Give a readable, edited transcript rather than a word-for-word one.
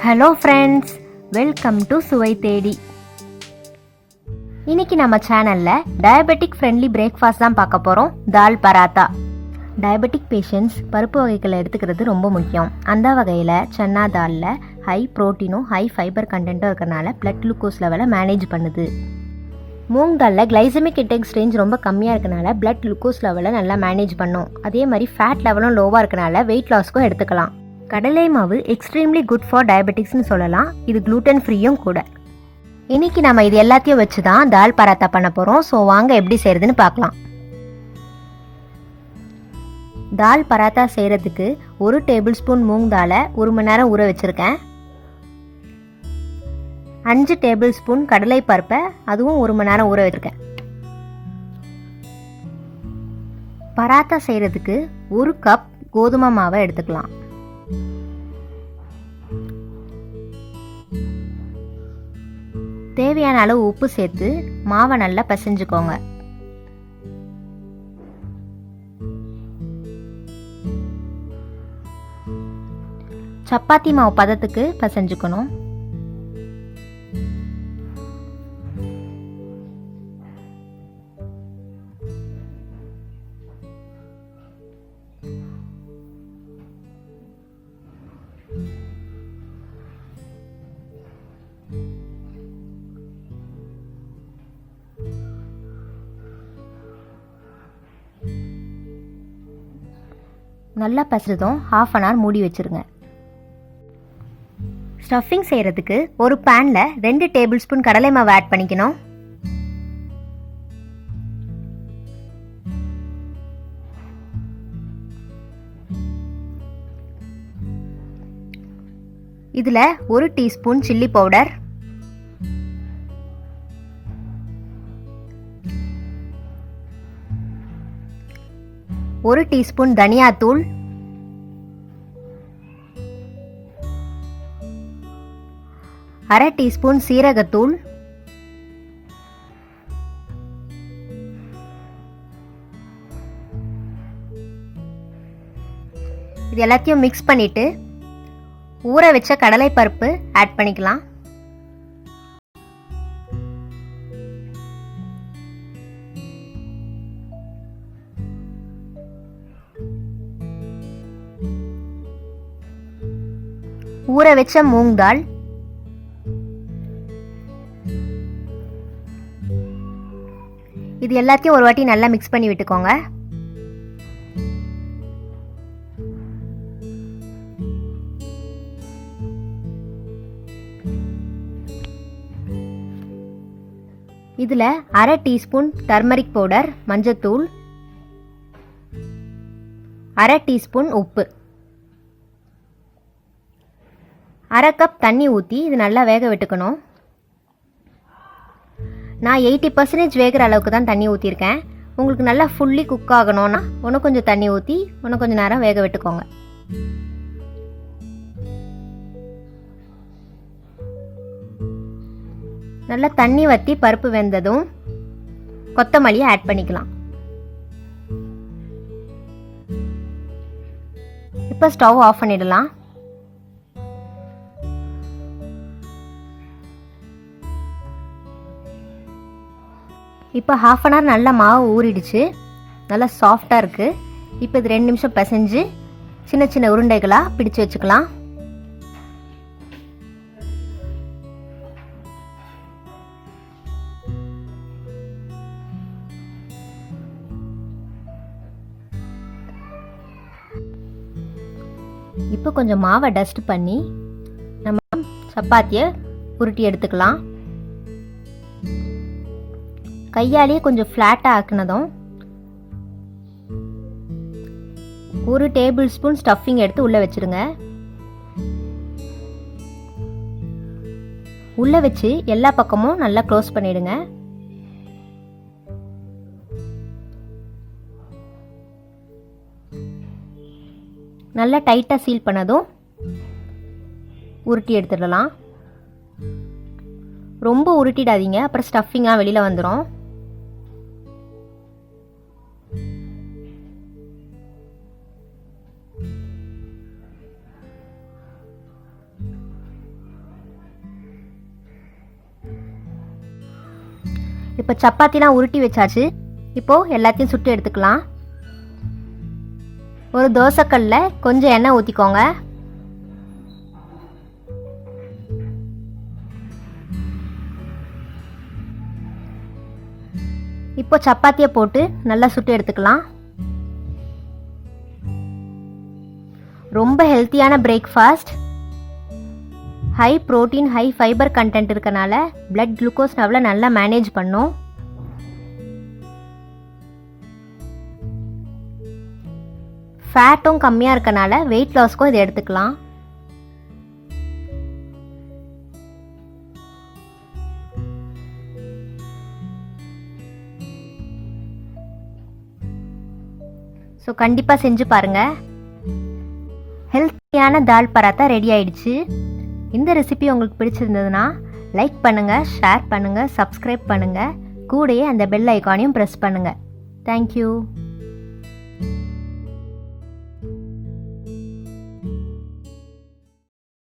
Hello friends, welcome to சுவை தேடி. இன்னைக்கு நம்ம சேனலில் டயபெட்டிக் ஃப்ரெண்ட்லி பிரேக்ஃபாஸ்ட் தான் பார்க்க போகிறோம். தால் பராத்தா. டயபெட்டிக் பேஷண்ட்ஸ் பருப்பு வகைகளை எடுத்துக்கிறது ரொம்ப முக்கியம். அந்த வகையில் சன்னா தாலில் ஹை ப்ரோட்டீனும் ஹை ஃபைபர் கண்டென்ட்டும் இருக்கிறனால பிளட் குளுக்கோஸ் லெவலை மேனேஜ் பண்ணுது. மூங் தாலில் கிளைசமிக் இண்டெக்ஸ் ரேஞ்ச் ரொம்ப கம்மியாக இருக்கனால பிளட் குளுக்கோஸ் லெவலை நல்லா மேனேஜ் பண்ணும். அதே மாதிரி ஃபேட் லெவலும் லோவாக இருக்கனால வெயிட் லாஸ்க்கும் எடுத்துக்கலாம். கடலை மாவு எக்ஸ்ட்ரீம்லி குட் ஃபார் டயபெட்டிக்ஸ்னு சொல்லலாம். இது gluten ஃப்ரீயும் கூட. இன்னைக்கு நம்ம இது எல்லாத்தையும் வச்சு தான் தால் பராத்தா பண்ண போகிறோம். ஸோ வாங்க எப்படி செய்கிறதுன்னு பார்க்கலாம். தால் பராத்தா செய்கிறதுக்கு 1 டேபிள் ஸ்பூன் மூங் தாலை 1 மணி நேரம் ஊற வச்சுருக்கேன். 5 டேபிள் ஸ்பூன் கடலை பருப்பை அதுவும் 1 மணி நேரம் ஊற வச்சுருக்கேன். பராத்தா செய்கிறதுக்கு 1 கப் கோதுமை மாவை எடுத்துக்கலாம். தேவையான அளவு உப்பு சேர்த்து மாவை நல்லா பிசைஞ்சுக்கோங்க. சப்பாத்தி மாவு பதத்துக்கு பிசைஞ்சுக்கணும். நல்லா பசிறதும் 1/2 அன் ஹவர் மூடி வச்சுருங்க. ஸ்டஃபிங் செய்கிறதுக்கு ஒரு பேனில் 2 டேபிள் ஸ்பூன் கடலை மாவு ஆட் பண்ணிக்கணும். இதில் 1 டீஸ்பூன் சில்லி பவுடர், 1 டீஸ்பூன் தனியாத்தூள், 1/2 டீஸ்பூன் சீரகத்தூள், இது எல்லாத்தையும் மிக்ஸ் பண்ணிட்டு ஊற வச்ச கடலை பருப்பு ஆட் பண்ணிக்கலாம். ஊற வச்ச மூங் தால், இது எல்லாத்தையும் ஒரு வாட்டி நல்லா மிக்ஸ் பண்ணி விட்டுக்கோங்க. இதில் 1/2 டீஸ்பூன் டர்மரிக் பவுடர் மஞ்சத்தூள், 1/2 டீஸ்பூன் உப்பு, 1/2 கப் தண்ணி ஊற்றி இது நல்லா வேக விட்டுக்கணும். நான் 80% வேகிற அளவுக்கு தான் தண்ணி ஊற்றிருக்கேன். உங்களுக்கு நல்லா ஃபுல்லி குக் ஆகணும்னா இன்னும் கொஞ்சம் தண்ணி ஊற்றி இன்னும் கொஞ்சம் நேரம் வேக விட்டுக்கோங்க. நல்லா தண்ணி வற்றி பருப்பு வெந்ததும் கொத்தமல்லியை ஆட் பண்ணிக்கலாம். இப்போ ஸ்டவ் ஆஃப் பண்ணிடலாம். இப்போ 1/2 அன் ஹவர் நல்லா மாவு ஊறிடுச்சு, நல்லா சாஃப்டாக இருக்குது. இப்போ இது 2 நிமிஷம் பிசைஞ்சு சின்ன சின்ன உருண்டைகளாக பிடிச்சு வச்சுக்கலாம். இப்போ கொஞ்சம் மாவை டஸ்ட் பண்ணி நம்ம சப்பாத்தியை உருட்டி எடுத்துக்கலாம். கையாலேயே கொஞ்சம் ஃப்ளாட்டாக ஆக்குனதும் 1 டேபிள் ஸ்பூன் ஸ்டஃபிங் எடுத்து உள்ளே வச்சுருங்க. உள்ளே வச்சு எல்லா பக்கமும் நல்லா க்ளோஸ் பண்ணிடுங்க. நல்லா டைட்டாக சீல் பண்ணதும் உருட்டி எடுத்துடலாம். ரொம்ப உருட்டிடாதீங்க, அப்புறம் ஸ்டஃபிங்காக வெளியில் வந்துடும். இப்போ சப்பாத்திலாம் உருட்டி வச்சாச்சு. இப்போது எல்லாத்தையும் சுட்டு எடுத்துக்கலாம். ஒரு தோசைக்கல்ல கொஞ்சம் எண்ணெய் ஊற்றிக்கோங்க. இப்போ சப்பாத்தியை போட்டு நல்லா சுட்டு எடுத்துக்கலாம். ரொம்ப ஹெல்த்தியான breakfast. High protein high fibre content இருக்கனால பிளட் குளுக்கோஸ் லெவலை நல்லா மேனேஜ் பண்ணும். ஃபேட்டும் கம்மியாக இருக்கனால வெயிட் லாஸ்க்கும் இதை எடுத்துக்கலாம். ஸோ கண்டிப்பாக செஞ்சு பாருங்கள். ஹெல்த்தியான தால் பராத்தா ரெடி ஆயிடுச்சு. இந்த ரெசிபி உங்களுக்கு பிடிச்சிருந்ததுன்னா லைக் பண்ணுங்கள், ஷேர் பண்ணுங்கள், சப்ஸ்கிரைப் பண்ணுங்கள். கூடயே அந்த பெல் ஐக்கானையும் ப்ரெஸ் பண்ணுங்கள். தேங்க்யூ.